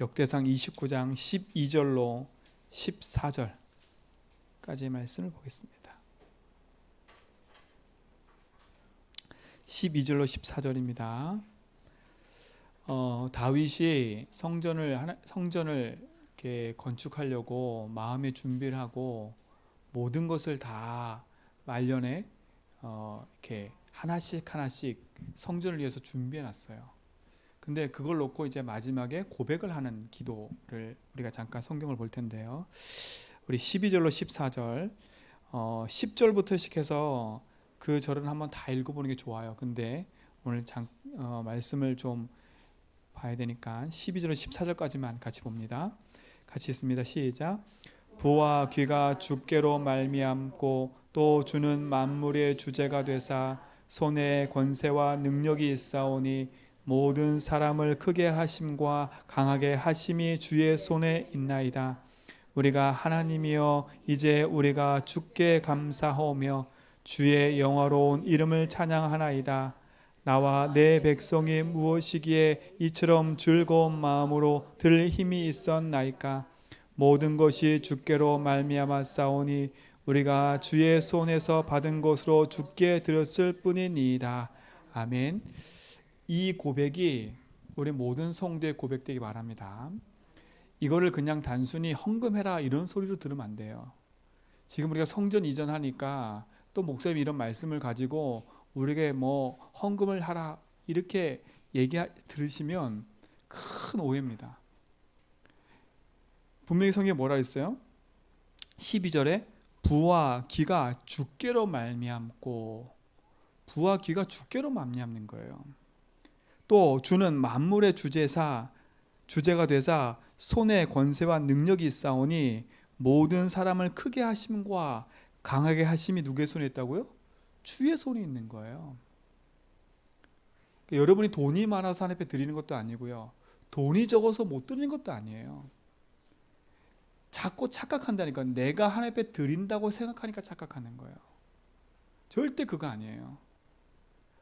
역대상 29장 12절로 14절까지의 말씀을 보겠습니다. 12절로 14절입니다. 다윗이 성전을 이렇게 건축하려고 마음의 준비를 하고 모든 것을 다 말년에 이렇게 하나씩 성전을 위해서 준비해 놨어요. 근데 그걸 놓고 이제 마지막에 고백을 하는 기도를 우리가 잠깐 성경을 볼 텐데요. 우리 12절로 14절, 10절부터 시작해서 그 절은 한번 다 읽어보는 게 좋아요. 근데 오늘 말씀을 좀 봐야 되니까 12절로 14절까지만 같이 봅니다. 같이 있습니다. 시작. 부와 귀가 주께로 말미암고 또 주는 만물의 주제가 되사 손에 권세와 능력이 있사오니 모든 사람을 크게 하심과 강하게 하심이 주의 손에 있나이다. 우리가 하나님이여 이제 우리가 주께 감사하오며 주의 영화로운 이름을 찬양하나이다. 나와 내 백성이 무엇이기에 이처럼 즐거운 마음으로 들 힘이 있었나이까. 모든 것이 주께로 말미암았사오니 우리가 주의 손에서 받은 것으로 주께 드렸을 뿐이니이다. 아멘. 이 고백이 우리 모든 성도의 고백되기 바랍니다. 이거를 그냥 단순히 헌금해라 이런 소리로 들으면 안 돼요. 지금 우리가 성전 이전하니까 또 목사님이 이런 말씀을 가지고 우리에게 헌금을 하라 이렇게 들으시면 큰 오해입니다. 분명히 성경에 뭐라 했어요? 12절에 부와 귀가 주께로 말미암고, 부와 귀가 주께로 말미암는 거예요. 또 주는 만물의 주제가 되사 손에 권세와 능력이 있사오니 모든 사람을 크게 하심과 강하게 하심이 누구의 손에 있다고요? 주의 손에 있는 거예요. 그러니까 여러분이 돈이 많아서 하나님 앞에 드리는 것도 아니고요, 돈이 적어서 못 드리는 것도 아니에요. 자꾸 착각한다니까. 내가 하나님 앞에 드린다고 생각하니까 착각하는 거예요. 절대 그거 아니에요.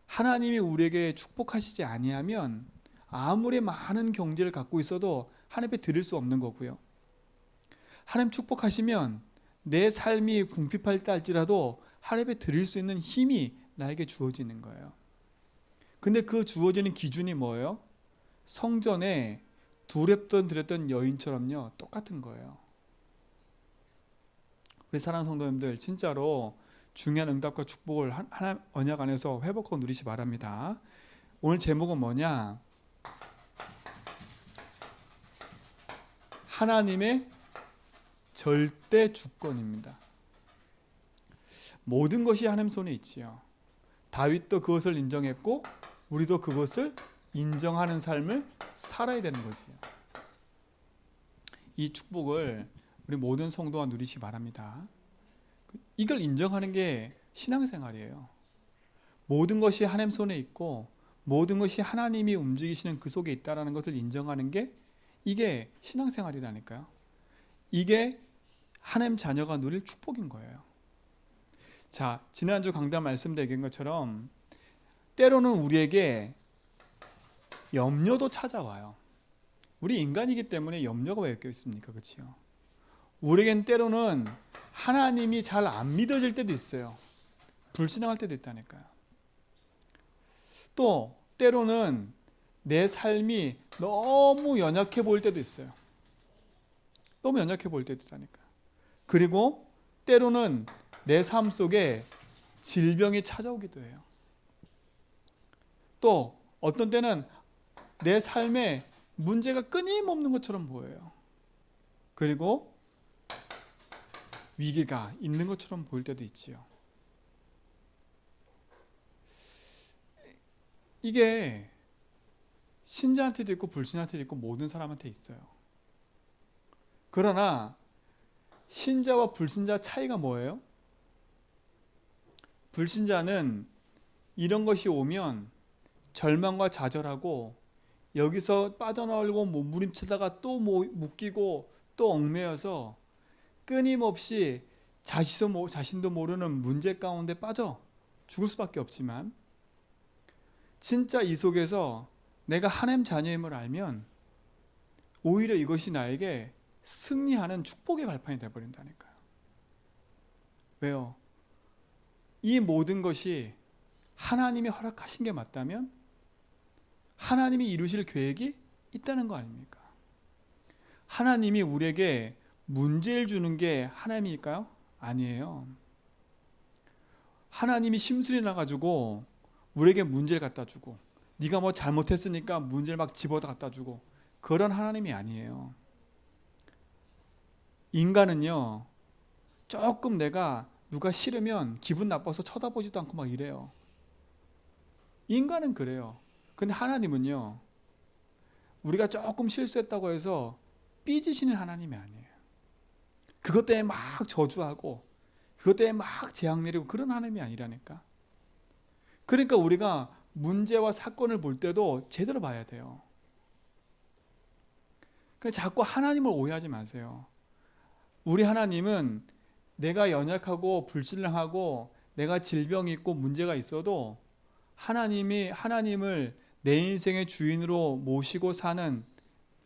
하나님이 우리에게 축복하시지 아니하면 아무리 많은 경제를 갖고 있어도 하나님 앞에 드릴 수 없는 거고요. 하나님 축복하시면 내 삶이 궁핍할 때 할지라도 하나님 앞에 드릴 수 있는 힘이 나에게 주어지는 거예요. 근데 그 주어지는 기준이 뭐예요? 성전에 두렵던 드렸던 여인처럼요, 똑같은 거예요. 우리 사랑하는 성도님들, 진짜로 중요한 응답과 축복을 하나님 언약 안에서 회복하고 누리시 바랍니다. 오늘 제목은 뭐냐? 하나님의 절대 주권입니다. 모든 것이 하나님 손에 있지요. 다윗도 그것을 인정했고 우리도 그것을 인정하는 삶을 살아야 되는 거지요. 이 축복을 우리 모든 성도가 누리시기 바랍니다. 이걸 인정하는 게 신앙생활이에요. 모든 것이 하나님 손에 있고 모든 것이 하나님이 움직이시는 그 속에 있다는 것을 인정하는 게, 이게 신앙생활이라니까요. 이게 하나님 자녀가 누릴 축복인 거예요. 자, 지난주 강단 말씀드린 것처럼 때로는 우리에게 염려도 찾아와요. 우리 인간이기 때문에 염려가 왜 있겠습니까? 그렇죠? 우리에겐 때로는 하나님이 잘 안 믿어질 때도 있어요. 불신앙할 때도 있다니까요. 또 때로는 내 삶이 너무 연약해 보일 때도 있어요. 너무 연약해 보일 때도 있다니까요. 그리고 때로는 내 삶 속에 질병이 찾아오기도 해요. 또 어떤 때는 내 삶에 문제가 끊임없는 것처럼 보여요. 그리고 위기가 있는 것처럼 보일 때도 있지요. 이게 신자한테도 있고 불신한테도 있고 모든 사람한테 있어요. 그러나 신자와 불신자 차이가 뭐예요? 불신자는 이런 것이 오면 절망과 좌절하고 여기서 빠져나오려고 몸부림치다가 또 묶이고 또 얽매여서 끊임없이 자신도 모르는 문제 가운데 빠져 죽을 수밖에 없지만, 진짜 이 속에서 내가 하나님 자녀임을 알면 오히려 이것이 나에게 승리하는 축복의 발판이 되어버린다니까요. 왜요? 이 모든 것이 하나님이 허락하신 게 맞다면 하나님이 이루실 계획이 있다는 거 아닙니까? 하나님이 우리에게 문제를 주는 게 하나님일까요? 아니에요. 하나님이 심술이 나가지고 우리에게 문제를 갖다 주고 네가 뭐 잘못했으니까 문제를 막 집어다 갖다 주고 그런 하나님이 아니에요. 인간은요, 조금 내가 누가 싫으면 기분 나빠서 쳐다보지도 않고 막 이래요. 인간은 그래요. 근데 하나님은요, 우리가 조금 실수했다고 해서 삐지시는 하나님이 아니에요. 그것 때문에 막 저주하고 그것 때문에 막 재앙 내리고 그런 하나님이 아니라니까. 그러니까 우리가 문제와 사건을 볼 때도 제대로 봐야 돼요. 그러니까 자꾸 하나님을 오해하지 마세요. 우리 하나님은 내가 연약하고 불신앙하고 내가 질병이 있고 문제가 있어도 하나님을 내 인생의 주인으로 모시고 사는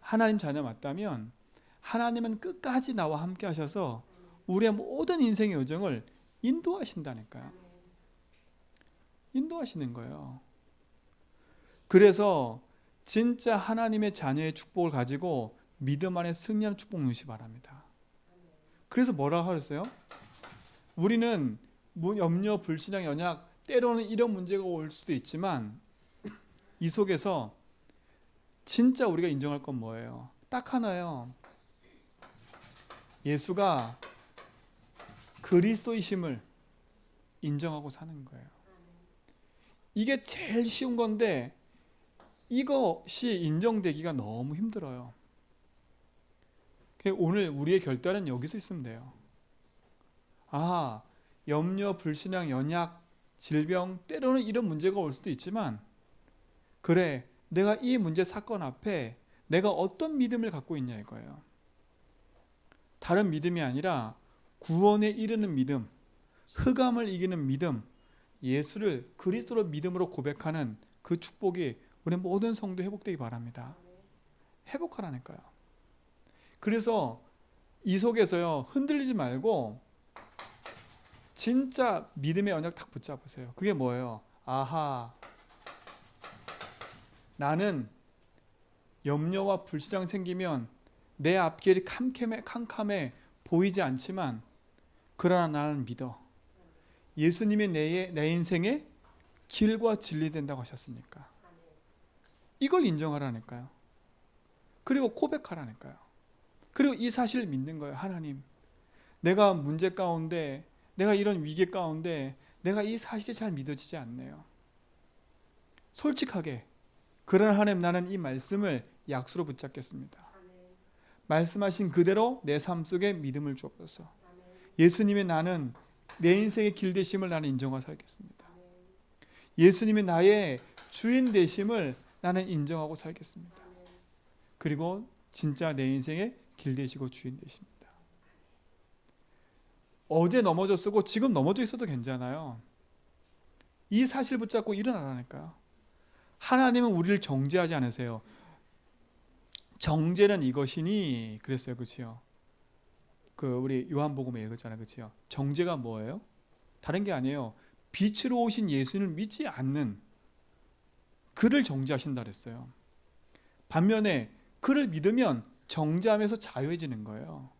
하나님 자녀 맞다면 하나님은 끝까지 나와 함께 하셔서 우리의 모든 인생의 여정을 인도하신다니까요. 인도하시는 거예요. 그래서 진짜 하나님의 자녀의 축복을 가지고 믿음 안에 승리하는 축복 누리시 바랍니다. 그래서 뭐라고 하셨어요? 우리는 염려, 불신앙, 연약, 때로는 이런 문제가 올 수도 있지만 이 속에서 진짜 우리가 인정할 건 뭐예요? 딱 하나요. 예수가 그리스도이심을 인정하고 사는 거예요. 이게 제일 쉬운 건데 이것이 인정되기가 너무 힘들어요. 오늘 우리의 결단은 여기서 있으면 돼요. 아, 염려, 불신앙, 연약, 질병, 때로는 이런 문제가 올 수도 있지만 그래, 내가 이 문제 사건 앞에 내가 어떤 믿음을 갖고 있냐 이거예요. 다른 믿음이 아니라 구원에 이르는 믿음, 흑암을 이기는 믿음, 예수를 그리스도로 믿음으로 고백하는 그 축복이 우리 모든 성도 회복되기 바랍니다. 회복하라니까요. 그래서 이 속에서요, 흔들리지 말고 진짜 믿음의 언약 딱 붙잡으세요. 그게 뭐예요? 아하, 나는 염려와 불신앙 생기면 내 앞길이 캄캄해 보이지 않지만 그러나 나는 믿어. 예수님이 내 인생의 길과 진리 된다고 하셨으니까 이걸 인정하라니까요. 그리고 고백하라니까요. 그리고 이 사실을 믿는 거예요. 하나님, 내가 문제 가운데, 내가 이런 위기 가운데 내가 이 사실이 잘 믿어지지 않네요. 솔직하게 그러나 하나님, 나는 이 말씀을 약수로 붙잡겠습니다. 말씀하신 그대로 내 삶 속에 믿음을 주옵소서. 예수님의 나는 내 인생의 길 되심을 나는 인정하고 살겠습니다. 예수님이 나의 주인 되심을 나는 인정하고 살겠습니다. 그리고 진짜 내 인생의 길 되시고 주인 되십니다. 어제 넘어졌고 지금 넘어져 있어도 괜찮아요. 이 사실 붙잡고 일어나라니까요. 하나님은 우리를 정죄하지 않으세요. 정죄는 이것이니 그랬어요. 그렇죠? 우리 요한복음에 읽었잖아요. 그렇죠? 정죄가 뭐예요? 다른 게 아니에요. 빛으로 오신 예수를 믿지 않는 그를 정죄하신다 그랬어요. 반면에 그를 믿으면 정죄함에서 자유해지는 거예요.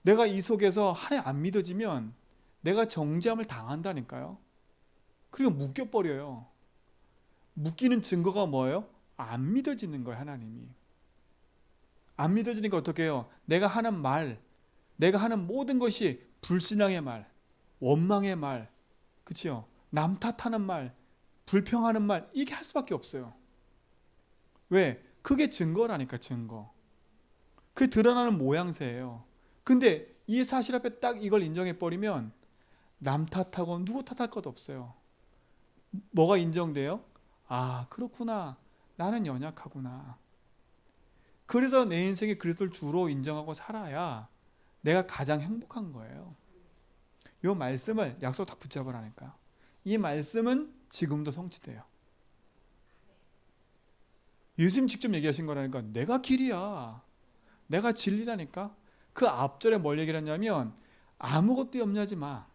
내가 이 속에서 하나님 안 믿어지면 내가 정죄함을 당한다니까요. 그리고 묶여버려요. 묶이는 증거가 뭐예요? 안 믿어지는 거예요. 하나님이. 안 믿어지니까 어떻게 해요? 내가 하는 말, 내가 하는 모든 것이 불신앙의 말, 원망의 말, 그치요? 남 탓하는 말, 불평하는 말, 이게 할 수밖에 없어요. 왜? 그게 증거라니까, 증거. 그게 드러나는 모양새예요. 근데 이 사실 앞에 딱 이걸 인정해버리면 남 탓하고 누구 탓할 것 없어요. 뭐가 인정돼요? 아, 그렇구나. 나는 연약하구나. 그래서 내 인생에 그리스도를 주로 인정하고 살아야 내가 가장 행복한 거예요. 이 말씀을 약속 딱 붙잡으라니까요. 이 말씀은 지금도 성취돼요. 예수님 직접 얘기하신 거라니까. 내가 길이야. 내가 진리라니까. 그 앞절에 뭘 얘기를 했냐면 아무것도 염려하지 마.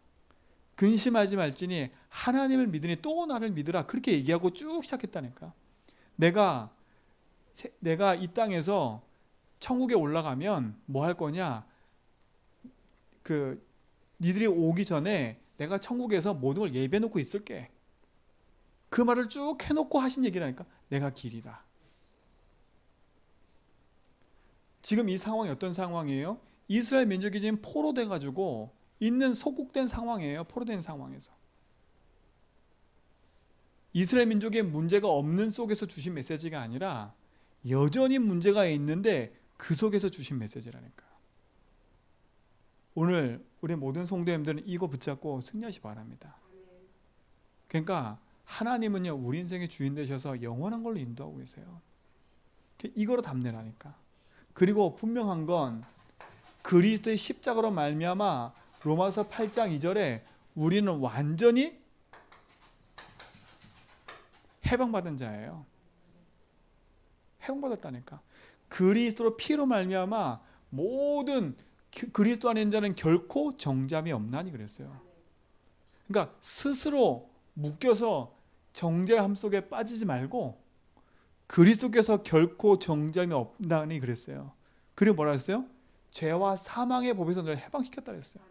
근심하지 말지니 하나님을 믿으니 또 나를 믿으라. 그렇게 얘기하고 쭉 시작했다니까. 내가 이 땅에서 천국에 올라가면 뭐 할 거냐? 니들이 오기 전에 내가 천국에서 모든 걸 예배해 놓고 있을게. 그 말을 쭉 해놓고 하신 얘기라니까. 내가 길이라. 지금 이 상황이 어떤 상황이에요? 이스라엘 민족이 지금 포로돼 가지고 있는 소국된 상황이에요. 포로된 상황에서. 이스라엘 민족의 문제가 없는 속에서 주신 메시지가 아니라 여전히 문제가 있는데 그 속에서 주신 메시지라니까요. 오늘 우리 모든 성도님들은 이거 붙잡고 승리하시 바랍니다. 그러니까 하나님은요, 우리 인생의 주인 되셔서 영원한 걸로 인도하고 계세요. 이거로 답례라니까. 그리고 분명한 건 그리스도의 십자가로 말미암아 로마서 8장 2절에 우리는 완전히 해방받은 자예요. 해방받았다니까. 그리스도로 피로 말미암아 모든 그리스도 안에 있는 자는 결코 정죄함이 없나니 그랬어요. 그러니까 스스로 묶여서 정죄함 속에 빠지지 말고 그리스도께서 결코 정죄함이 없나니 그랬어요. 그리고 뭐라 했어요? 죄와 사망의 법에서 너를 해방시켰다 그랬어요.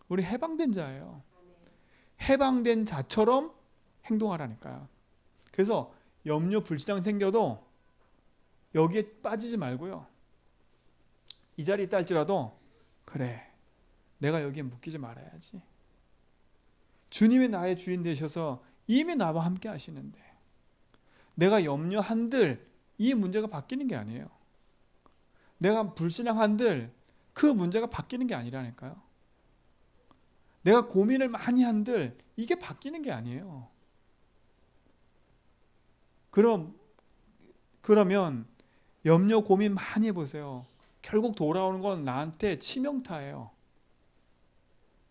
우리 해방된 자예요. 해방된 자처럼 행동하라니까요. 그래서 염려 불신앙 생겨도 여기에 빠지지 말고요. 이 자리에 있다 할지라도 그래, 내가 여기에 묶이지 말아야지. 주님이 나의 주인 되셔서 이미 나와 함께 하시는데 내가 염려한들 이 문제가 바뀌는 게 아니에요. 내가 불신앙한들 그 문제가 바뀌는 게 아니라니까요. 내가 고민을 많이 한들 이게 바뀌는 게 아니에요. 그러면 염려 고민 많이 해보세요. 결국 돌아오는 건 나한테 치명타예요.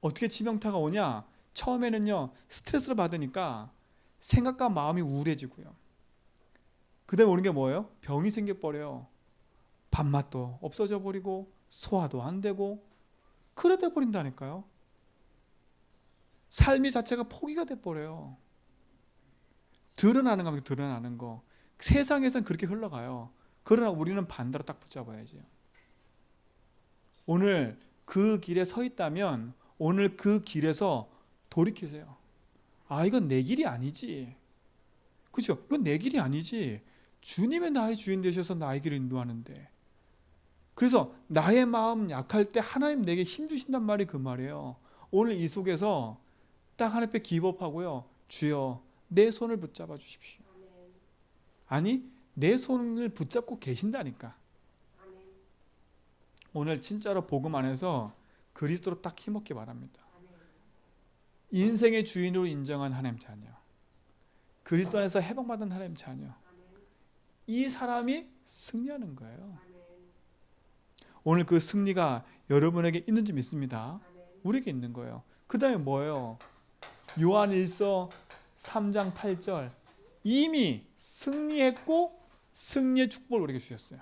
어떻게 치명타가 오냐? 처음에는요, 스트레스를 받으니까 생각과 마음이 우울해지고요. 그 다음에 오는 게 뭐예요? 병이 생겨버려요. 밥맛도 없어져 버리고 소화도 안 되고 그래 돼 버린다니까요. 삶이 자체가 포기가 돼 버려요. 드러나는 겁니다. 드러나는 거. 세상에선 그렇게 흘러가요. 그러나 우리는 반대로 딱 붙잡아야죠. 오늘 그 길에 서 있다면 오늘 그 길에서 돌이키세요. 아, 이건 내 길이 아니지. 그렇죠? 이건 내 길이 아니지. 주님의 나의 주인 되셔서 나의 길을 인도하는데. 그래서 나의 마음 약할 때 하나님 내게 힘 주신단 말이 그 말이에요. 오늘 이 속에서 딱 하나님 앞에 기법하고요. 주여, 내 손을 붙잡아 주십시오. 아니, 내 손을 붙잡고 계신다니까. 오늘 진짜로 복음 안에서 그리스도로 딱 힘없게 바랍니다. 인생의 주인으로 인정한 하나님 자녀, 그리스도 안에서 해방받은 하나님 자녀, 이 사람이 승리하는 거예요. 오늘 그 승리가 여러분에게 있는지 믿습니다. 우리에게 있는 거예요. 그 다음에 뭐예요? 요한일서 3장 8절, 이미 승리했고 승리의 축복을 우리에게 주셨어요.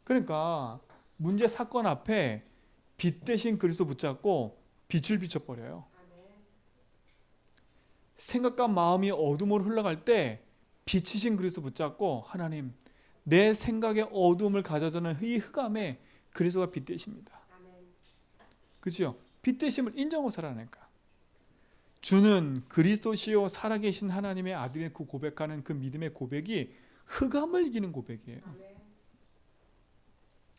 그러니까 문제 사건 앞에 빛 대신 그리스도 붙잡고 빛을 비춰버려요. 생각과 마음이 어둠으로 흘러갈 때 빛이신 그리스도 붙잡고 하나님, 내 생각의 어둠을 가져다는 이 흑암에 그리스도가 빛 되십니다. 그렇죠? 빛 되심을 인정하고 살아내니까. 주는 그리스도시요 살아계신 하나님의 아들의 그 고백하는 그 믿음의 고백이 흑암을 이기는 고백이에요.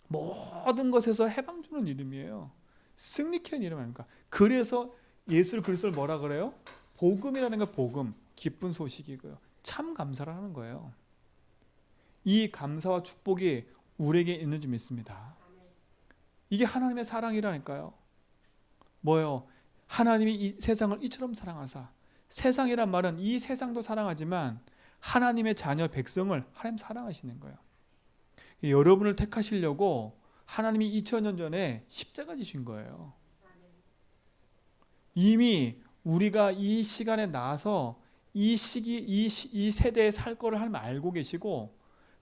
모든 것에서 해방 주는 이름이에요. 승리케 하는 이름 아닙니까? 그래서 예수 그리스도를 뭐라 그래요? 복음이라는 거, 복음, 기쁜 소식이고요. 참 감사라는 거예요. 이 감사와 축복이 우리에게 있는지 믿습니다. 이게 하나님의 사랑이라니까요. 뭐예요? 하나님이 이 세상을 이처럼 사랑하사, 세상이란 말은 이 세상도 사랑하지만 하나님의 자녀 백성을 하나님 사랑하시는 거예요. 여러분을 택하시려고 하나님이 2000년 전에 십자가 지신 거예요. 이미 우리가 이 시간에 나서 이 시기, 이 세대에 살 거를 하나님 알고 계시고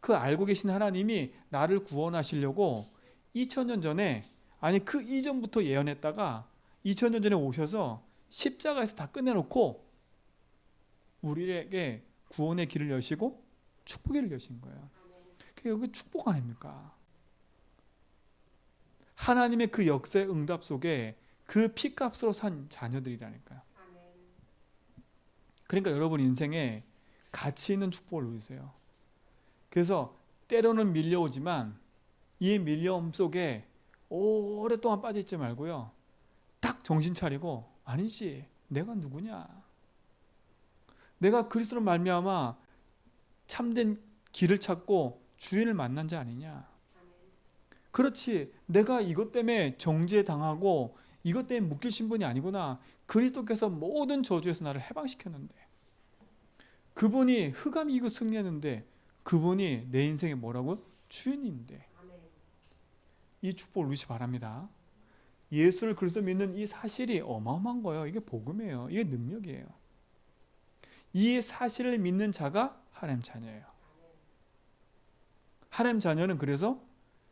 그 알고 계신 하나님이 나를 구원하시려고 2000년 전에, 아니 그 이전부터 예언했다가 2000년 전에 오셔서 십자가에서 다 끝내놓고 우리에게 구원의 길을 여시고 축복의 길을 여신 거예요. 그게 여기 축복 아닙니까? 하나님의 그 역사의 응답 속에 그 피값으로 산 자녀들이라니까요. 그러니까 여러분 인생에 가치 있는 축복을 누리세요. 그래서 때로는 밀려오지만 이 밀려옴 속에 오랫동안 빠져있지 말고요. 딱 정신 차리고, 아니지, 내가 누구냐? 내가 그리스도로 말미암아 참된 길을 찾고 주인을 만난 자 아니냐? 그렇지, 내가 이것 때문에 정죄 당하고 이것 때문에 묶일 신분이 아니구나. 그리스도께서 모든 저주에서 나를 해방시켰는데, 그분이 흑암이 이기고 승리했는데, 그분이 내 인생에 뭐라고요? 주인인데. 이 축복을 누리시 바랍니다. 예수를 그리스도 믿는 이 사실이 어마어마한 거예요. 이게 복음이에요. 이게 능력이에요. 이 사실을 믿는 자가 하나님 자녀예요. 하나님 자녀는 그래서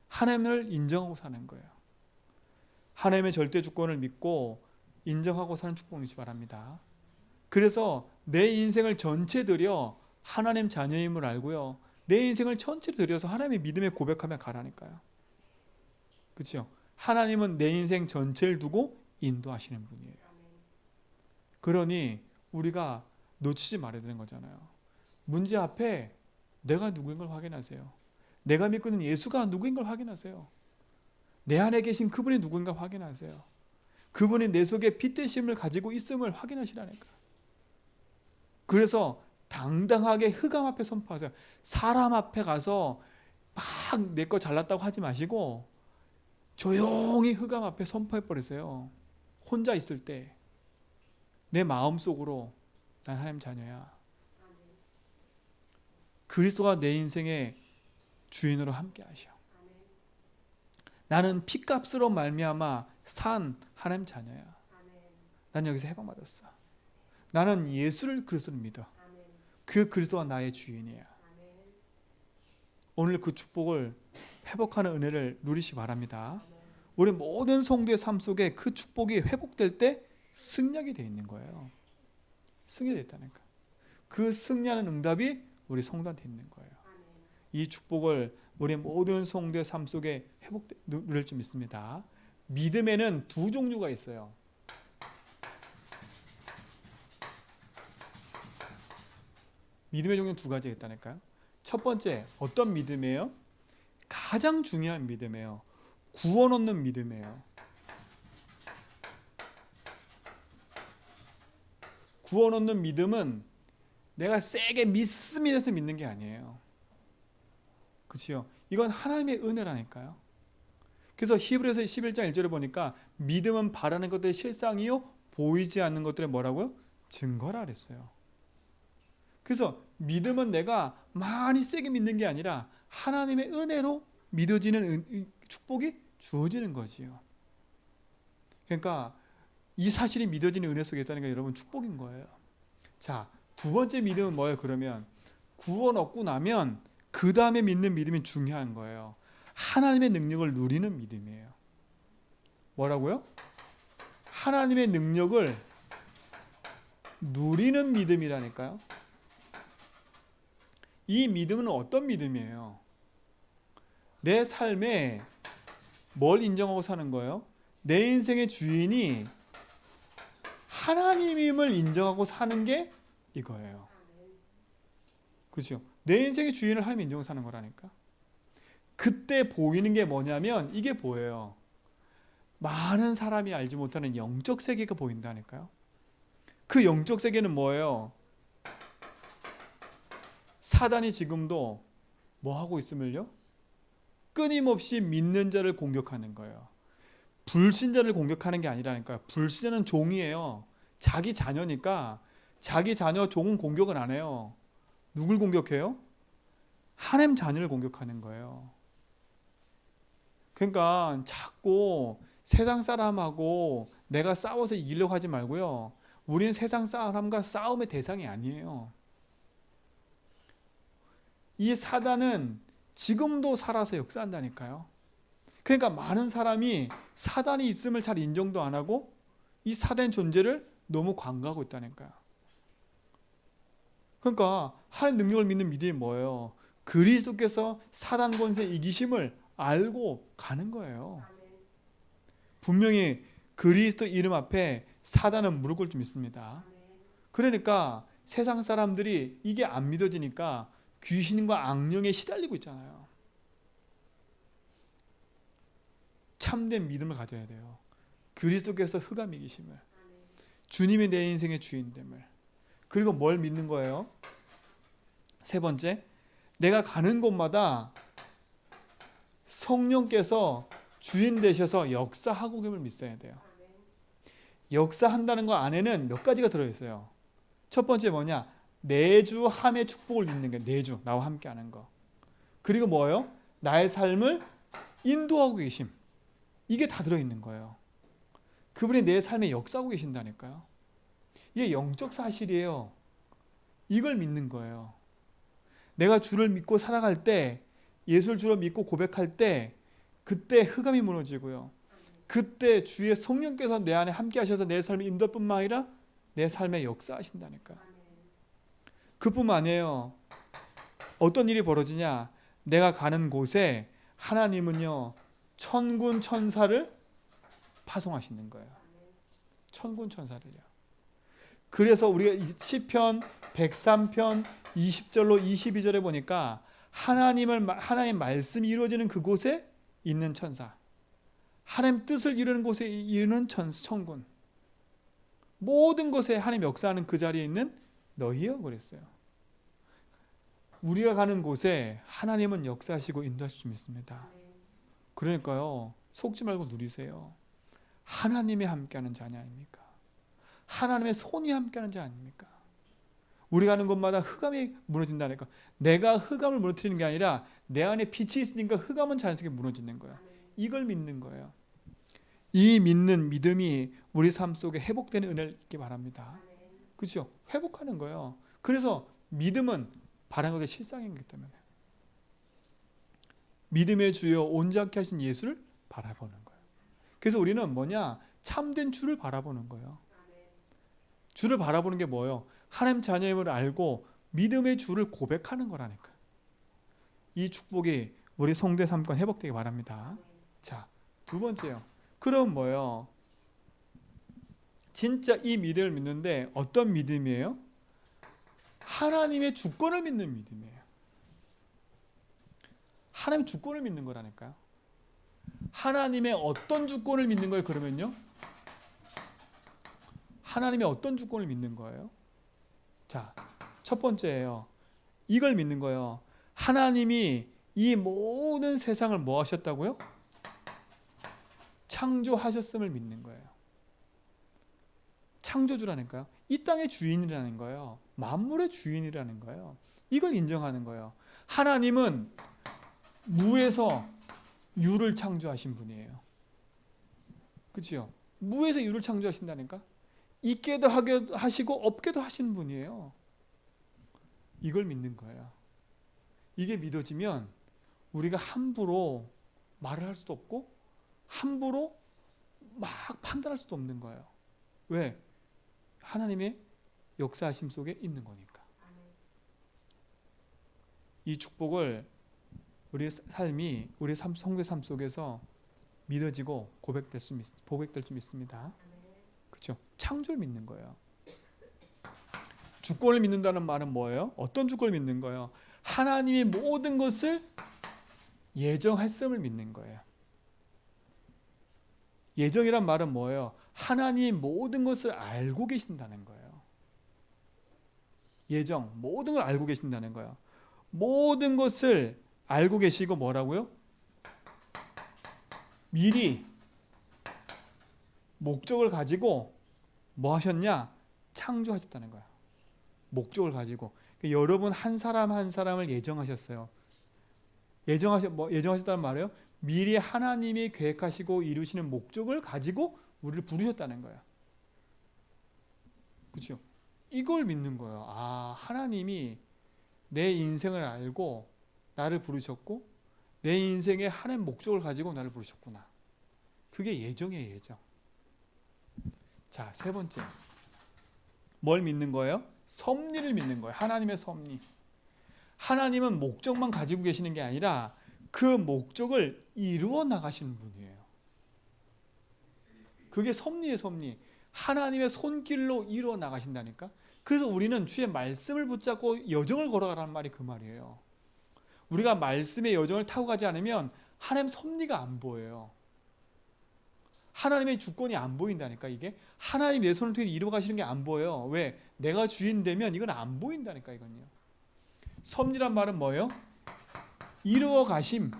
하나님을 인정하고 사는 거예요. 하나님의 절대 주권을 믿고 인정하고 사는 축복을 누리시 바랍니다. 그래서 내 인생을 전체 들여 하나님 자녀임을 알고요. 내 인생을 전체 들여서 하나님의 믿음에 고백하며 가라니까요. 그렇죠? 하나님은 내 인생 전체를 두고 인도하시는 분이에요. 그러니 우리가 놓치지 말아야 되는 거잖아요. 문제 앞에 내가 누구인 걸 확인하세요. 내가 믿고 있는 예수가 누구인 걸 확인하세요. 내 안에 계신 그분이 누구인가 확인하세요. 그분이 내 속에 빛되심을 가지고 있음을 확인하시라니까. 그래서 당당하게 흑암 앞에 선포하세요. 사람 앞에 가서 막 내 거 잘났다고 하지 마시고 조용히 흑암 앞에 선포해버리세요. 혼자 있을 때 내 마음속으로 난 하나님 자녀야. 그리스도가 내 인생의 주인으로 함께 하셔. 나는 피값으로 말미암아 산 하나님 자녀야. 나는 여기서 해방받았어. 나는 예수를 그리스도를 믿어. 그 그리스도가 나의 주인이야. 오늘 그 축복을 회복하는 은혜를 누리시기 바랍니다. 우리 모든 성도의 삶 속에 그 축복이 회복될 때 승리하게 되어 있는 거예요. 승리되어 있다니까. 그 승리하는 응답이 우리 성도한테 있는 거예요. 이 축복을 우리 모든 성도의 삶 속에 누릴 줄 믿습니다. 믿음에는 두 종류가 있어요. 믿음의 종류는 두 가지가 있다니까요. 첫 번째, 어떤 믿음이에요? 가장 중요한 믿음이에요. 구원 얻는 믿음이에요. 구원 얻는 믿음은 내가 세게 믿습니다 해서 믿는 게 아니에요. 그렇죠? 이건 하나님의 은혜라니까요. 그래서 히브리서 11장 1절에 보니까 믿음은 바라는 것들의 실상이요 보이지 않는 것들의 뭐라고요? 증거라 그랬어요. 그래서 믿음은 내가 많이 세게 믿는 게 아니라 하나님의 은혜로 믿어지는 축복이 주어지는 거지요. 그러니까 이 사실이 믿어지는 은혜 속에 있다는 게 여러분 축복인 거예요. 자, 두 번째 믿음은 뭐예요? 그러면 구원 얻고 나면 그 다음에 믿는 믿음이 중요한 거예요. 하나님의 능력을 누리는 믿음이에요. 뭐라고요? 하나님의 능력을 누리는 믿음이라니까요. 이 믿음은 어떤 믿음이에요? 내 삶에 뭘 인정하고 사는 거예요? 내 인생의 주인이 하나님임을 인정하고 사는 게 이거예요. 그렇죠? 내 인생의 주인을 하나님 인정하고 사는 거라니까. 그때 보이는 게 뭐냐면 이게 보여요. 많은 사람이 알지 못하는 영적 세계가 보인다니까요. 그 영적 세계는 뭐예요? 사단이 지금도 뭐 하고 있음을요? 끊임없이 믿는 자를 공격하는 거예요. 불신자를 공격하는 게 아니라니까요. 불신자는 종이에요. 자기 자녀니까 자기 자녀 종은 공격은 안 해요. 누굴 공격해요? 하나님 자녀를 공격하는 거예요. 그러니까 자꾸 세상 사람하고 내가 싸워서 이기려고 하지 말고요. 우리는 세상 사람과 싸움의 대상이 아니에요. 이 사단은 지금도 살아서 역사한다니까요. 그러니까 많은 사람이 사단이 있음을 잘 인정도 안 하고 이 사단의 존재를 너무 관가하고 있다니까요. 그러니까 하나님 능력을 믿는 믿음이 뭐예요? 그리스도께서 사단 권세 이기심을 알고 가는 거예요. 분명히 그리스도 이름 앞에 사단은 무릎 꿇을 줄 믿습니다. 그러니까 세상 사람들이 이게 안 믿어지니까 귀신과 악령에 시달리고 있잖아요. 참된 믿음을 가져야 돼요. 그리스도께서 흑암 이기심을, 주님이 내 인생의 주인됨을. 그리고 뭘 믿는 거예요? 세 번째, 내가 가는 곳마다 성령께서 주인 되셔서 역사하고 계심을 믿어야 돼요. 역사한다는 거 안에는 몇 가지가 들어있어요. 첫 번째 뭐냐? 내주함의 축복을 믿는 게 내주, 나와 함께 하는 거. 그리고 뭐예요? 나의 삶을 인도하고 계심. 이게 다 들어있는 거예요. 그분이 내 삶에 역사하고 계신다니까요. 이게 영적 사실이에요. 이걸 믿는 거예요. 내가 주를 믿고 살아갈 때, 예수를 주로 믿고 고백할 때, 그때 흑암이 무너지고요. 그때 주의 성령께서 내 안에 함께 하셔서 내 삶을 인도할 뿐만 아니라 내 삶에 역사하신다니까. 그뿐만 아니에요. 어떤 일이 벌어지냐? 내가 가는 곳에 하나님은요, 천군 천사를 파송하시는 거예요. 천군 천사를요. 그래서 우리가 시편 103편 20절로 22절에 보니까 하나님의 말씀이 이루어지는 그곳에 있는 천사, 하나님 뜻을 이루는 곳에 이르는 천군, 모든 것에 하나님 역사하는 그 자리에 있는 너희여 그랬어요. 우리가 가는 곳에 하나님은 역사하시고 인도하실 수 있습니다. 그러니까요, 속지 말고 누리세요. 하나님이 함께하는 자녀 아닙니까? 하나님의 손이 함께하는 자 아닙니까? 우리 가는 곳마다 흑암이 무너진다니까. 내가 흑암을 무너뜨리는 게 아니라 내 안에 빛이 있으니까 흑암은 자연스럽게 무너지는 거예요. 이걸 믿는 거예요. 이 믿는 믿음이 우리 삶 속에 회복되는 은혜를 있기 바랍니다. 그렇죠? 회복하는 거예요. 그래서 믿음은 바라는 것의 실상이기 때문에 믿음의 주여 온전케 하신 예수를 바라보는 거예요. 그래서 우리는 뭐냐? 참된 주를 바라보는 거예요. 주를 바라보는 게 뭐예요? 하나님 자녀임을 알고 믿음의 주를 고백하는 거라니까. 이 축복이 우리 성도의 삶과 회복되기 바랍니다. 자, 두 번째요. 그럼 뭐예요? 진짜 이 믿음을 믿는데 어떤 믿음이에요? 하나님의 주권을 믿는 믿음이에요. 하나님의 주권을 믿는 거라니까요. 하나님의 어떤 주권을 믿는 거예요? 그러면요, 하나님의 어떤 주권을 믿는 거예요? 자, 첫 번째예요. 이걸 믿는 거예요. 하나님이 이 모든 세상을 뭐 하셨다고요? 창조하셨음을 믿는 거예요. 창조주라니까요. 이 땅의 주인이라는 거예요. 만물의 주인이라는 거예요. 이걸 인정하는 거예요. 하나님은 무에서 유를 창조하신 분이에요. 그렇죠? 무에서 유를 창조하신다니까. 있게도 하시고 없게도 하시는 분이에요. 이걸 믿는 거예요. 이게 믿어지면 우리가 함부로 말을 할 수도 없고 함부로 막 판단할 수도 없는 거예요. 왜? 하나님의 역사하심 속에 있는 거니까. 이 축복을 우리 삶이, 우리 성도의 삶 속에서 믿어지고 고백될 수 믿습니다. 그렇죠? 창조를 믿는 거예요. 주권을 믿는다는 말은 뭐예요? 어떤 주권을 믿는 거예요? 하나님이 모든 것을 예정했음을 믿는 거예요. 예정이란 말은 뭐예요? 하나님이 모든 것을 알고 계신다는 거예요. 예정, 모든 걸 알고 계신다는 거예요. 모든 것을 알고 계시고 뭐라고요? 미리 목적을 가지고 뭐 하셨냐? 창조하셨다는 거야. 목적을 가지고. 여러분 한 사람 한 사람을 예정하셨어요. 예정하셨다는 말이에요. 미리 하나님이 계획하시고 이루시는 목적을 가지고 우리를 부르셨다는 거야. 그렇죠? 이걸 믿는 거예요. 아, 하나님이 내 인생을 알고 나를 부르셨고 내 인생에 하나님 목적을 가지고 나를 부르셨구나. 그게 예정이에요, 예정. 자, 세 번째. 뭘 믿는 거예요? 섭리를 믿는 거예요. 하나님의 섭리. 하나님은 목적만 가지고 계시는 게 아니라 그 목적을 이루어 나가시는 분이에요. 그게 섭리의 섭리. 하나님의 손길로 이루어 나가신다니까. 그래서 우리는 주의 말씀을 붙잡고 여정을 걸어가라는 말이 그 말이에요. 우리가 말씀의 여정을 타고 가지 않으면 하나님 섭리가 안 보여요. 하나님의 주권이 안 보인다니까. 이게 하나님 내 손을 통해 이루어 가시는 게 안 보여요. 왜? 내가 주인 되면 이건 안 보인다니까. 이건요. 섭리란 말은 뭐예요? 이루어 가심.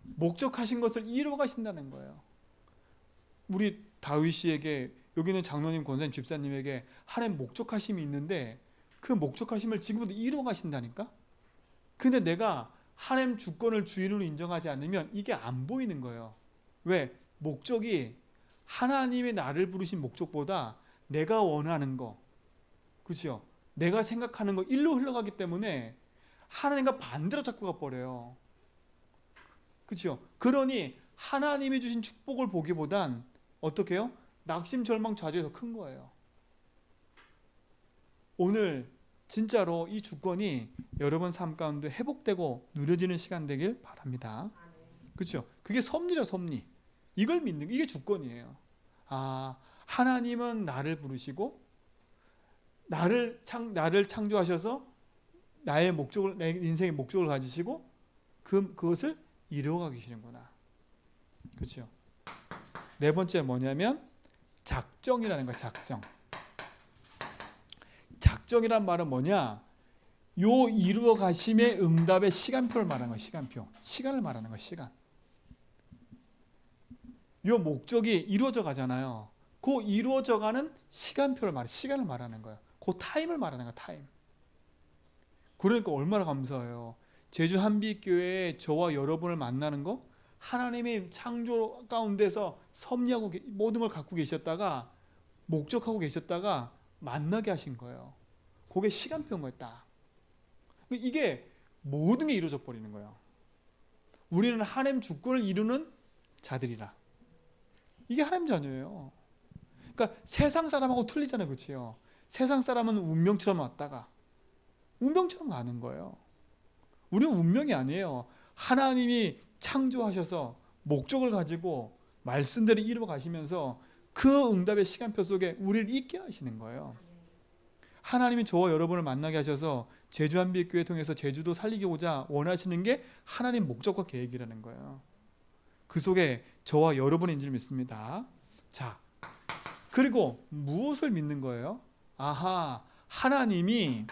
목적하신 것을 이루어 가신다는 거예요. 우리 다윗이에게, 여기는 장로님, 권사님, 집사님에게 하나님 목적하심이 있는데 그 목적하심을 지금부터 이루어 가신다니까. 근데 내가 하나님 주권을 주인으로 인정하지 않으면 이게 안 보이는 거예요. 왜? 목적이 하나님의 나를 부르신 목적보다 내가 원하는 거, 그렇죠? 내가 생각하는 거 일로 흘러가기 때문에 하나님과 반대로 자꾸 가버려요. 그렇죠? 그러니 하나님이 주신 축복을 보기보단 어떻게 해요? 낙심, 절망, 좌절이 더 큰 거예요. 오늘 진짜로 이 주권이 여러분 삶 가운데 회복되고 누려지는 시간 되길 바랍니다. 그렇죠? 그게 섭리죠, 섭리. 이걸 믿는 게 이게 주권이에요. 아, 하나님은 나를 부르시고 나를 창조하셔서 나의 목적을, 내 인생의 목적을 가지시고 그것을 이루어가 계시는구나. 그렇죠? 네 번째 뭐냐면 작정이라는 거야. 작정. 작정이란 말은 뭐냐? 요 이루어 가심의 응답의 시간표를 말하는 거야. 시간표. 시간을 말하는 거야. 시간. 요 목적이 이루어져 가잖아요. 그 이루어져 가는 시간표를 말해. 시간을 말하는 거야. 그 타임을 말하는 거야. 타임. 그러니까 얼마나 감사해요. 제주 한빛교회에 저와 여러분을 만나는 거, 하나님의 창조 가운데서 섭리하고 모든 걸 갖고 계셨다가 목적하고 계셨다가 만나게 하신 거예요. 그게 시간표인 거예요. 딱. 이게 모든 게 이루어져 버리는 거예요. 우리는 하나님 주권을 이루는 자들이라. 이게 하나님 자녀예요. 그러니까 세상 사람하고 틀리잖아요. 그렇죠? 세상 사람은 운명처럼 왔다가 운명처럼 가는 거예요. 우리는 운명이 아니에요. 하나님이 창조하셔서 목적을 가지고 말씀대로 이루어 가시면서 그 응답의 시간표 속에 우리를 있게 하시는 거예요. 하나님이 저와 여러분을 만나게 하셔서 제주 한빛교회 통해서 제주도 살리고자 원하시는 게 하나님 목적과 계획이라는 거예요. 그 속에 저와 여러분인 줄 믿습니다. 자, 그리고 무엇을 믿는 거예요? 아하, 하나님이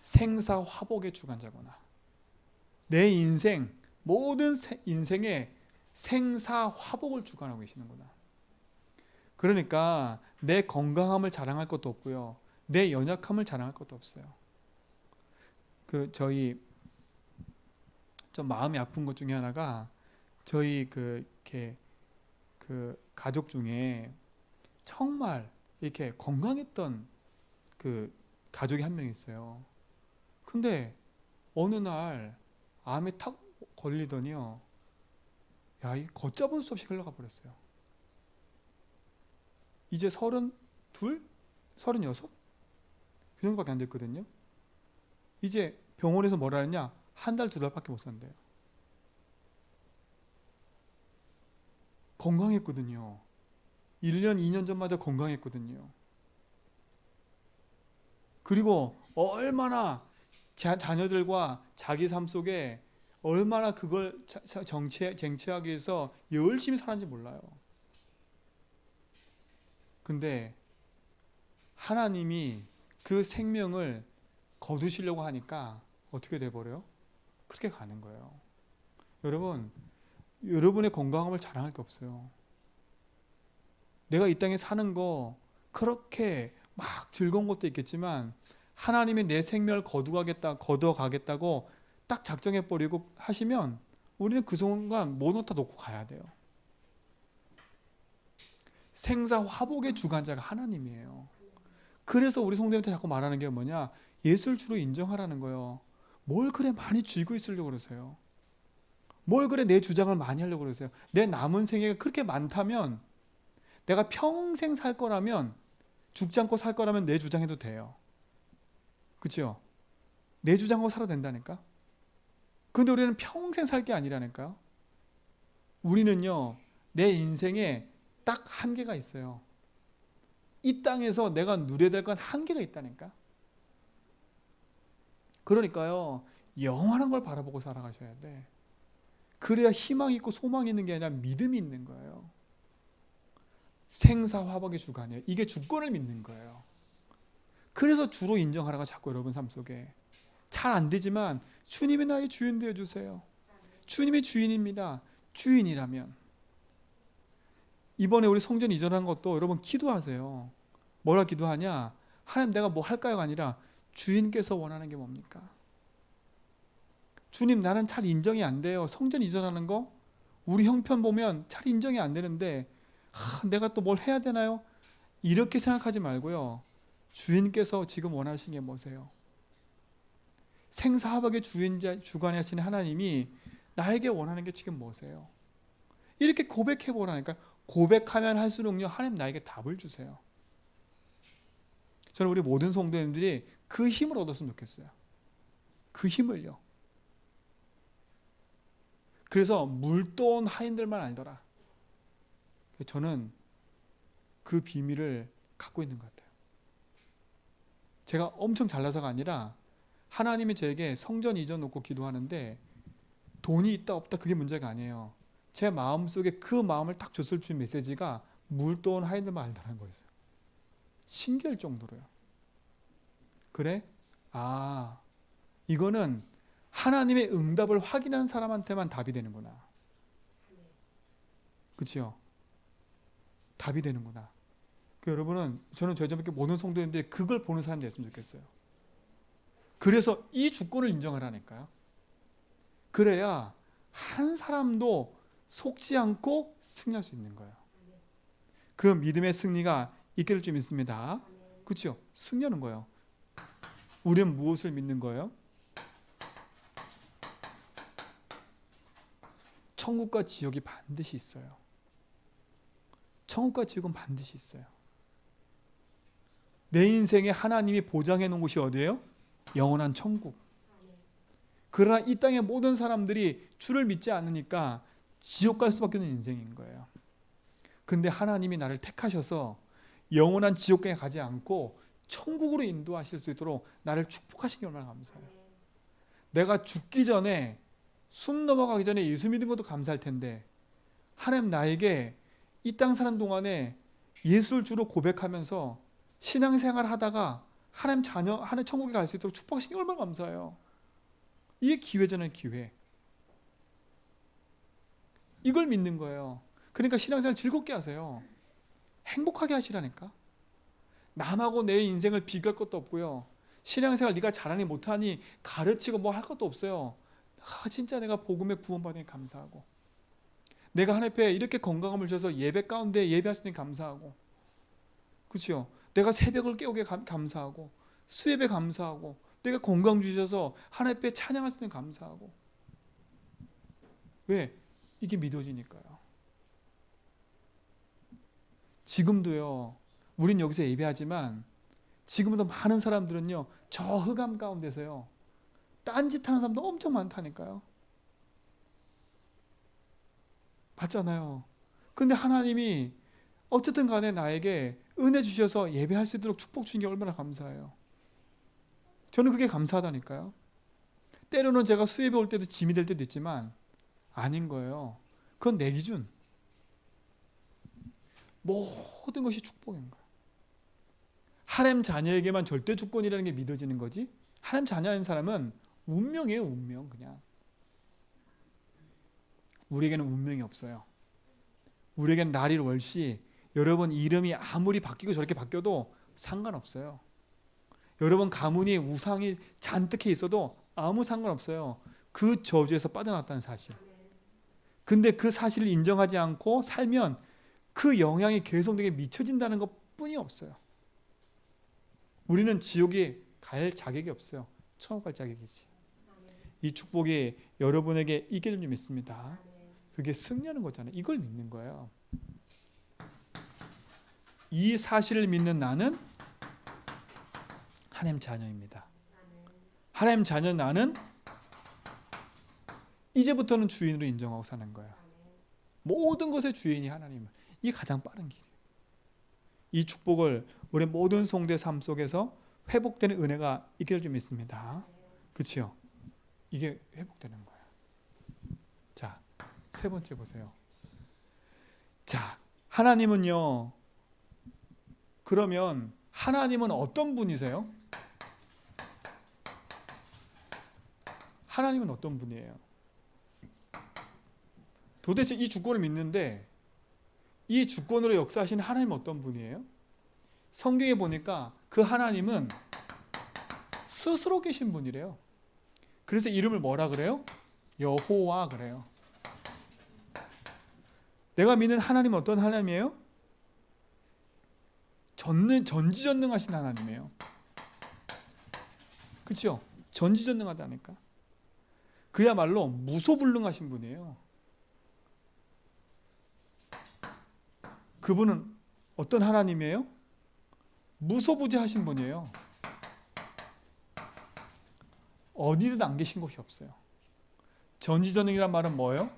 생사화복의 주관자구나. 내 인생, 모든 인생에 생사화복을 주관하고 계시는구나. 그러니까 내 건강함을 자랑할 것도 없고요. 내 연약함을 자랑할 것도 없어요. 저희 좀 마음이 아픈 것 중에 하나가 저희 이렇게 가족 중에 정말 이렇게 건강했던 가족이 한 명 있어요. 근데 어느 날 암에 탁 걸리더니요. 야, 이 걷잡을 수 없이 흘러가 버렸어요. 이제 32? 36? 그 정도밖에 안 됐거든요. 이제 병원에서 뭐라 했냐? 한 달, 두 달밖에 못 산대요. 건강했거든요. 1년, 2년 전마다 건강했거든요. 그리고 얼마나 자녀들과 자기 삶 속에 얼마나 그걸 쟁취하기 위해서 열심히 살았는지 몰라요. 근데 하나님이 그 생명을 거두시려고 하니까 어떻게 돼버려요? 그렇게 가는 거예요. 여러분, 여러분의 건강함을 자랑할 게 없어요. 내가 이 땅에 사는 거 그렇게 막 즐거운 것도 있겠지만 하나님이 내 생명을 거두어가겠다고 딱 작정해버리고 하시면 우리는 그 순간 모든 다 놓고 가야 돼요. 생사화복의 주관자가 하나님이에요. 그래서 우리 성도님한테 자꾸 말하는 게 뭐냐? 예수를 주로 인정하라는 거예요. 뭘 그래 많이 쥐고 있으려고 그러세요? 뭘 그래 내 주장을 많이 하려고 그러세요? 내 남은 생애가 그렇게 많다면, 내가 평생 살 거라면, 죽지 않고 살 거라면 내 주장해도 돼요. 그렇죠? 내 주장하고 살아도 된다니까. 근데 우리는 평생 살 게 아니라니까요. 우리는요, 내 인생에 딱 한계가 있어요. 이 땅에서 내가 누려야 될 건 한계가 있다니까. 그러니까요, 영원한 걸 바라보고 살아가셔야 돼. 그래야 희망이 있고 소망이 있는 게 아니라 믿음이 있는 거예요. 생사화복의 주관이에요. 이게 주권을 믿는 거예요. 그래서 주로 인정하라가 자꾸 여러분 삶 속에. 잘 안 되지만 주님이 나의 주인 되어주세요. 주님이 주인입니다. 주인이라면. 이번에 우리 성전 이전한 것도 여러분 기도하세요. 뭐라 기도하냐? 하나님 내가 뭐 할까요가 아니라 주인께서 원하는 게 뭡니까? 주님 나는 잘 인정이 안 돼요. 성전 이전하는 거 우리 형편 보면 잘 인정이 안 되는데 내가 또 뭘 해야 되나요? 이렇게 생각하지 말고요. 주인께서 지금 원하시는 게 뭐세요? 생사화복의 주인자 주관하시는 하나님이 나에게 원하는 게 지금 뭐세요? 이렇게 고백해 보라니까. 고백하면 할수록요 하나님 나에게 답을 주세요. 저는 우리 모든 성도님들이 그 힘을 얻었으면 좋겠어요. 그 힘을요. 그래서 물도온 하인들만 알더라. 저는 그 비밀을 갖고 있는 것 같아요. 제가 엄청 잘나서가 아니라 하나님이 저에게 성전 이전 놓고 기도하는데 돈이 있다 없다 그게 문제가 아니에요. 제 마음속에 그 마음을 딱 줬을 줄 메시지가 물도온 하인들만 알더라는 거였어요. 신기할 정도로요. 그래? 아, 이거는 하나님의 응답을 확인한 사람한테만 답이 되는구나. 그렇죠? 답이 되는구나. 여러분은 저는 저희 저밖에 모든 성도님들이 그걸 보는 사람이 됐으면 좋겠어요. 그래서 이 주권을 인정하라니까요. 그래야 한 사람도 속지 않고 승리할 수 있는 거예요. 그 믿음의 승리가 있게 될 줄 믿습니다. 그렇죠? 승리하는 거예요. 우리는 무엇을 믿는 거예요? 천국과 지옥이 반드시 있어요. 천국과 지옥은 반드시 있어요. 내 인생에 하나님이 보장해 놓은 곳이 어디예요? 영원한 천국. 그러나 이 땅의 모든 사람들이 주를 믿지 않으니까 지옥 갈 수밖에 없는 인생인 거예요. 근데 하나님이 나를 택하셔서 영원한 지옥에 가지 않고 천국으로 인도하실 수 있도록 나를 축복하시기 얼마나 감사해요. 내가 죽기 전에 숨 넘어가기 전에 예수 믿은 것도 감사할 텐데 하나님 나에게 이 땅 사는 동안에 예수를 주로 고백하면서 신앙생활 하다가 하나님 자녀, 하나님 천국에 갈 수 있도록 축복하시기 얼마나 감사해요. 이게 기회잖아요, 기회. 이걸 믿는 거예요. 그러니까 신앙생활 즐겁게 하세요. 행복하게 하시라니까. 남하고 내 인생을 비교할 것도 없고요. 신앙생활 네가 잘하니 못하니 가르치고 뭐 할 것도 없어요. 진짜 내가 복음에 구원받으니 감사하고, 내가 하나님 앞에 이렇게 건강함을 주셔서 예배 가운데 예배할 수 있는 감사하고, 그렇죠? 내가 새벽을 깨우게 감사하고, 수예배 감사하고, 내가 건강 주셔서 하나님 앞에 찬양할 수 있는 감사하고. 왜? 이게 믿어지니까요. 지금도요, 우린 여기서 예배하지만 지금도 많은 사람들은요, 저 흑암 가운데서요, 딴짓하는 사람도 엄청 많다니까요. 봤잖아요. 근데 하나님이 어쨌든 간에 나에게 은혜 주셔서 예배할 수 있도록 축복 주신 게 얼마나 감사해요. 저는 그게 감사하다니까요. 때로는 제가 수예배 올 때도 짐이 될 때도 있지만 아닌 거예요. 그건 내 기준. 모든 것이 축복인 거예요. 하나님 자녀에게만 절대 주권이라는 게 믿어지는 거지, 하나님 자녀인 사람은 운명이에요. 운명. 그냥 우리에게는 운명이 없어요. 우리에게는 날일 월시, 여러분 이름이 아무리 바뀌고 저렇게 바뀌어도 상관없어요. 여러분 가문이 우상이 잔뜩 해 있어도 아무 상관없어요. 그 저주에서 빠져나왔다는 사실. 근데 그 사실을 인정하지 않고 살면 그 영향이 계속 내게 미쳐진다는 것 뿐이 없어요. 우리는 지옥에 갈 자격이 없어요. 천국 갈 자격이지. 이 축복이 여러분에게 있게 될 줄 믿습니다. 그게 승리하는 거잖아요. 이걸 믿는 거예요. 이 사실을 믿는 나는 하나님 자녀입니다. 하나님 자녀 나는 이제부터는 주인으로 인정하고 사는 거예요. 모든 것의 주인이 하나님을. 이게 가장 빠른 길이에요. 이 축복을 우리 모든 성도의 삶 속에서 회복되는 은혜가 있게 될 줄 믿습니다. 그렇죠? 이게 회복되는 거예요. 자, 세 번째 보세요. 자, 하나님은요. 그러면 하나님은 어떤 분이세요? 하나님은 어떤 분이에요? 도대체 이 주권을 믿는데 이 주권으로 역사하시는 하나님은 어떤 분이에요? 성경에 보니까 그 하나님은 스스로 계신 분이래요. 그래서 이름을 뭐라 그래요? 여호와 그래요. 내가 믿는 하나님은 어떤 하나님이에요? 전지전능하신 하나님이에요. 그렇죠? 전지전능하다니까. 그야말로 무소불능하신 분이에요. 그분은 어떤 하나님이에요? 무소부재하신 분이에요. 어디든 안 계신 곳이 없어요. 전지전능이란 말은 뭐예요?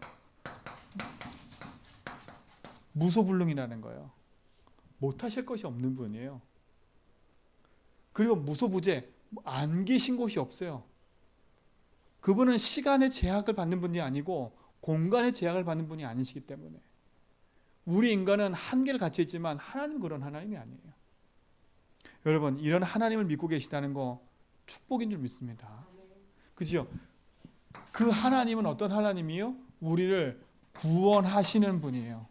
무소불능이라는 거예요. 못하실 것이 없는 분이에요. 그리고 무소부재, 안 계신 곳이 없어요. 그분은 시간의 제약을 받는 분이 아니고 공간의 제약을 받는 분이 아니시기 때문에 우리 인간은 한계를 갖춰 있지만 하나님은 그런 하나님이 아니에요. 여러분, 이런 하나님을 믿고 계시다는 거 축복인 줄 믿습니다. 그죠? 그 하나님은 어떤 하나님이요? 우리를 구원하시는 분이에요.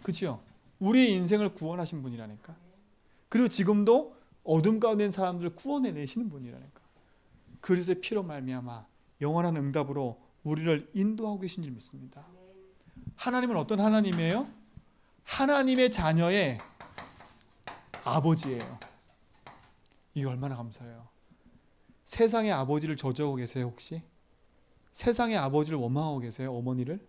그죠? 우리의 인생을 구원하신 분이라니까. 그리고 지금도 어둠 가운데 있는 사람들을 구원해내시는 분이라니까. 그리스도의 피로 말미암아 영원한 응답으로 우리를 인도하고 계신 줄 믿습니다. 하나님은 어떤 하나님이에요? 하나님의 자녀의 아버지예요. 이게 얼마나 감사해요. 세상의 아버지를 저주하고 계세요 혹시? 세상의 아버지를 원망하고 계세요? 어머니를?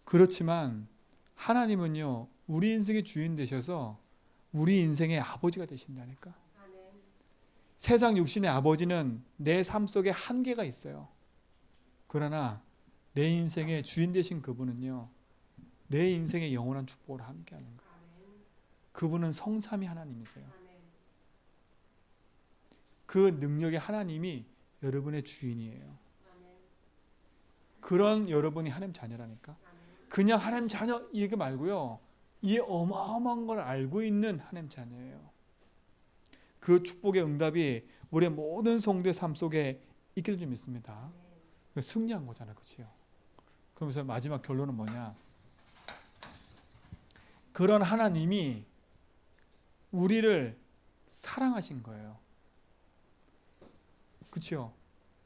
그렇지만 하나님은요 우리 인생의 주인 되셔서 우리 인생의 아버지가 되신다니까. 세상 육신의 아버지는 내 삶 속에 한계가 있어요. 그러나 내 인생의 주인 되신 그분은요 내 인생의 영원한 축복을 함께하는 거예요. 그분은 성삼위 하나님이세요. 그 능력의 하나님이 여러분의 주인이에요. 그런 여러분이 하나님 자녀라니까. 그냥 하나님 자녀 이게 말고요. 이 어마어마한 걸 알고 있는 하나님 자녀예요. 그 축복의 응답이 우리의 모든 성도의 삶 속에 있게 될 줄 믿습니다. 승리한 거잖아요. 그렇죠? 그러면서 마지막 결론은 뭐냐? 그런 하나님이 우리를 사랑하신 거예요. 그렇죠?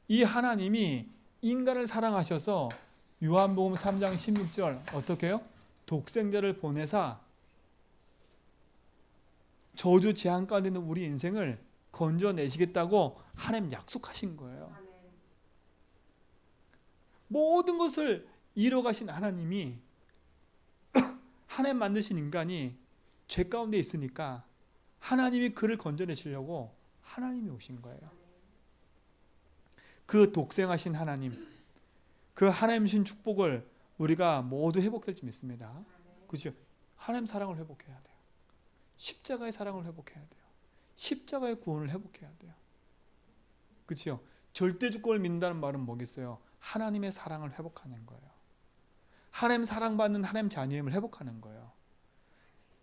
이 하나님이 인간을 사랑하셔서 요한복음 3장 16절 어떻게 해요? 독생자를 보내사 저주 재앙 가운데 있는 우리 인생을 건져내시겠다고 하나님 약속하신 거예요. 모든 것을 이뤄가신 하나님이 하나님 만드신 인간이 죄 가운데 있으니까 하나님이 그를 건져내시려고 하나님이 오신 거예요. 그 독생하신 하나님, 그 하나님 신 축복을 우리가 모두 회복될지 믿습니다. 그렇죠? 하나님 사랑을 회복해야 돼요. 십자가의 사랑을 회복해야 돼요. 십자가의 구원을 회복해야 돼요. 그렇죠? 절대 주권을 믿는다는 말은 뭐겠어요? 하나님의 사랑을 회복하는 거예요. 하나님 사랑받는 하나님 자녀임을 회복하는 거예요.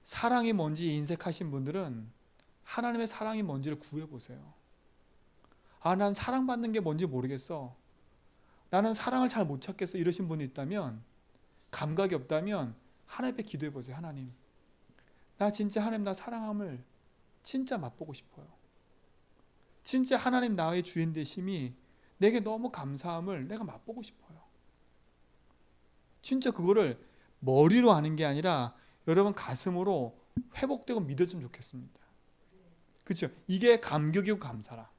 사랑이 뭔지 인색하신 분들은 하나님의 사랑이 뭔지를 구해보세요. 아, 난 사랑받는 게 뭔지 모르겠어. 나는 사랑을 잘 못 찾겠어. 이러신 분이 있다면, 감각이 없다면 하나님 앞에 기도해보세요. 하나님, 나 진짜 하나님 나 사랑함을 진짜 맛보고 싶어요. 진짜 하나님 나의 주인 되심이 내게 너무 감사함을 내가 맛보고 싶어요. 진짜 그거를 머리로 하는 게 아니라 여러분 가슴으로 회복되고 믿어주면 좋겠습니다. 그렇죠? 이게 감격이고 감사라.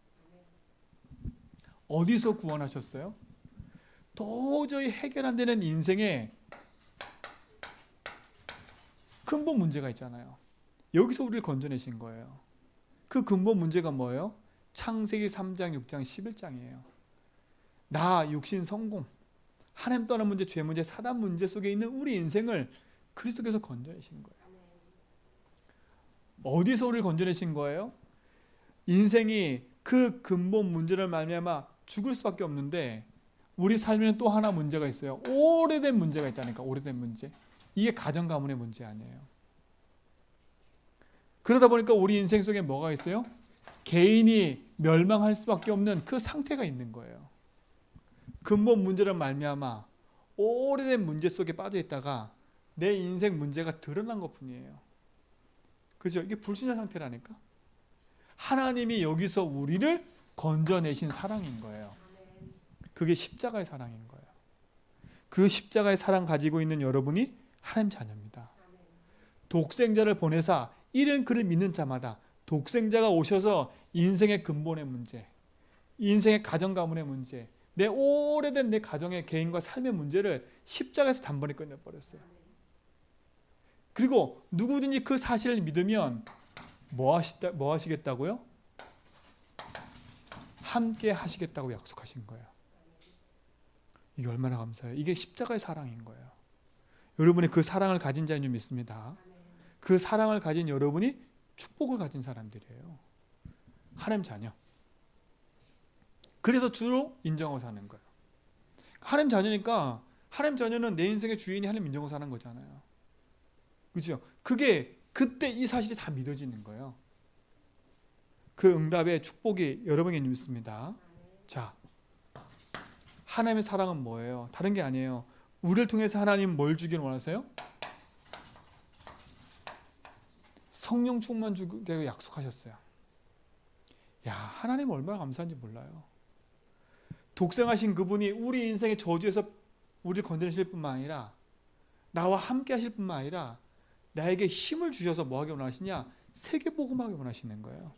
어디서 구원하셨어요? 도저히 해결 안 되는 인생에 근본 문제가 있잖아요. 여기서 우리를 건져내신 거예요. 그 근본 문제가 뭐예요? 창세기 3장, 6장, 11장이에요. 나, 육신, 성공, 하나님 떠난 문제, 죄 문제, 사단 문제 속에 있는 우리 인생을 그리스도께서 건져내신 거예요. 어디서 우리를 건져내신 거예요? 인생이 그 근본 문제를 말미암아 죽을 수밖에 없는데 우리 삶에는 또 하나 문제가 있어요. 오래된 문제가 있다니까. 오래된 문제. 이게 가정 가문의 문제 아니에요. 그러다 보니까 우리 인생 속에 뭐가 있어요? 개인이 멸망할 수밖에 없는 그 상태가 있는 거예요. 근본 문제를 말미암아 오래된 문제 속에 빠져 있다가 내 인생 문제가 드러난 것뿐이에요. 그죠? 이게 불신자 상태라니까. 하나님이 여기서 우리를 건져내신 사랑인 거예요. 그게 십자가의 사랑인 거예요. 그 십자가의 사랑 가지고 있는 여러분이 하나님 자녀입니다. 독생자를 보내사 이른 그를 믿는 자마다 독생자가 오셔서 인생의 근본의 문제, 인생의 가정 가문의 문제, 내 오래된 내 가정의 개인과 삶의 문제를 십자가에서 단번에 끝내버렸어요. 그리고 누구든지 그 사실을 믿으면 뭐 하시겠다고요? 함께 하시겠다고 약속하신 거예요. 이게 얼마나 감사해요. 이게 십자가의 사랑인 거예요. 여러분이 그 사랑을 가진 자인 줄 믿습니다. 그 사랑을 가진 여러분이 축복을 가진 사람들이에요. 하나님 자녀. 그래서 주로 인정하고 사는 거예요. 하나님 자녀니까 하나님 자녀는 내 인생의 주인이 하나님 인정하고 사는 거잖아요. 그렇죠? 그게 그때 이 사실이 다 믿어지는 거예요. 그 응답의 축복이 여러분에게 있습니다. 자, 하나님의 사랑은 뭐예요? 다른 게 아니에요. 우리를 통해서 하나님 뭘 주기를 원하세요? 성령 충만 주기로 약속하셨어요. 야, 하나님 얼마나 감사한지 몰라요. 독생하신 그분이 우리 인생의 저주에서 우리를 건져내실 뿐만 아니라 나와 함께 하실 뿐만 아니라 나에게 힘을 주셔서 뭐 하기 원하시냐? 세계복음하기 원하시는 거예요.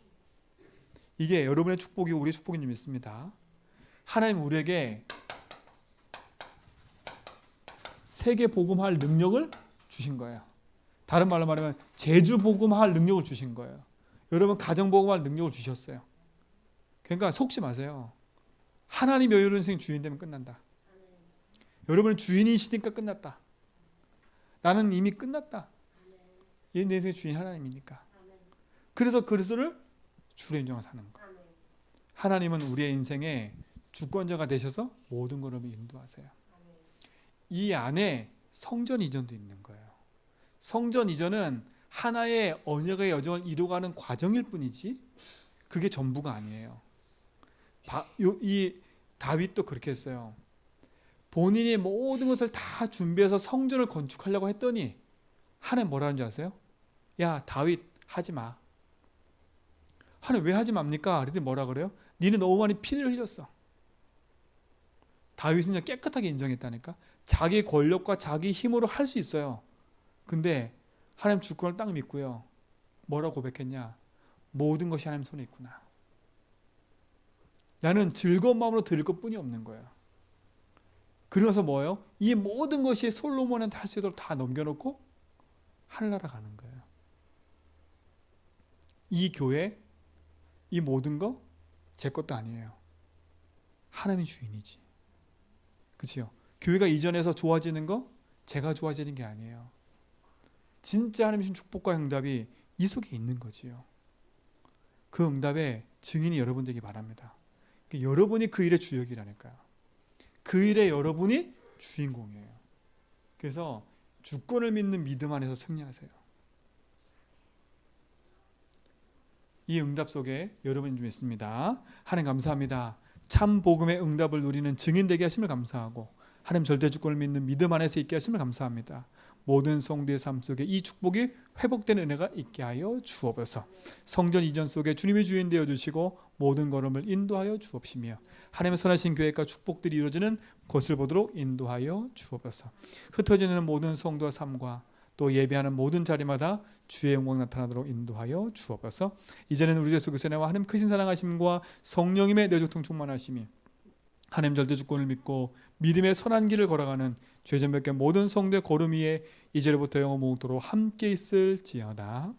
이게 여러분의 축복이고 우리의 축복인 줄 믿습니다. 하나님 우리에게 세계복음할 능력을 주신 거예요. 다른 말로 말하면 제주복음할 능력을 주신 거예요. 여러분 가정복음할 능력을 주셨어요. 그러니까 속지 마세요. 하나님이 여러분 인생 주인 되면 끝난다. 여러분은 주인이시니까 끝났다. 나는 이미 끝났다. 내 인생의 주인 하나님이니까. 그래서 그리스도를 주로 인정하고 사는 거. 하나님은 우리의 인생의 주권자가 되셔서 모든 것을 인도하세요. 이 안에 성전 이전도 있는 거예요. 성전 이전은 하나의 언약의 여정을 이루어가는 과정일 뿐이지 그게 전부가 아니에요. 이 다윗도 그렇게 했어요. 본인이 모든 것을 다 준비해서 성전을 건축하려고 했더니 하나님 뭐라는 줄 아세요? 야 다윗 하지 마. 하나님 왜 하지 맙니까? 그랬더니 뭐라 그래요? 니는 너무 많이 피를 흘렸어. 다윗은 그냥 깨끗하게 인정했다니까. 자기 권력과 자기 힘으로 할 수 있어요. 근데 하나님 주권을 딱 믿고요. 뭐라고 고백했냐? 모든 것이 하나님 손에 있구나. 나는 즐거운 마음으로 드릴 것뿐이 없는 거예요. 그러면서 뭐예요? 이 모든 것이 솔로몬한테 할 수 있도록 다 넘겨놓고 하늘나라 가는 거예요. 이 교회, 이 모든 거 제 것도 아니에요. 하나님이 주인이지. 그렇죠? 교회가 이전에서 좋아지는 거 제가 좋아지는 게 아니에요. 진짜 하나님의 주신 축복과 응답이 이 속에 있는 거지요. 그 응답의 증인이 여러분 되기 바랍니다. 여러분이 그 일의 주역이라니까요. 그 일에 여러분이 주인공이에요. 그래서 주권을 믿는 믿음 안에서 승리하세요. 이 응답 속에 여러분이 좀 있습니다. 하나님 감사합니다. 참 복음의 응답을 누리는 증인 되게 하심을 감사하고 하나님 절대 주권을 믿는 믿음 안에서 있게 하심을 감사합니다. 모든 성도의 삶 속에 이 축복이 회복되는 은혜가 있게 하여 주옵소서. 성전 이전 속에 주님이 주인 되어 주시고 모든 걸음을 인도하여 주옵시며 하나님의 선하신 계획과 축복들이 이루어지는 것을 보도록 인도하여 주옵소서. 흩어지는 모든 성도의 삶과 또 예배하는 모든 자리마다 주의 영광 나타나도록 인도하여 주옵소서. 이제는 우리 주 예수 그리스도의 은혜와 하나님 크신 사랑하심과 성령님의 내조통 충만하심이 하나님 절대 주권을 믿고 믿음의 선한 길을 걸어가는 죄전 벽의 모든 성도의 걸음 위에 이제로부터 영원토록 함께 있을지어다.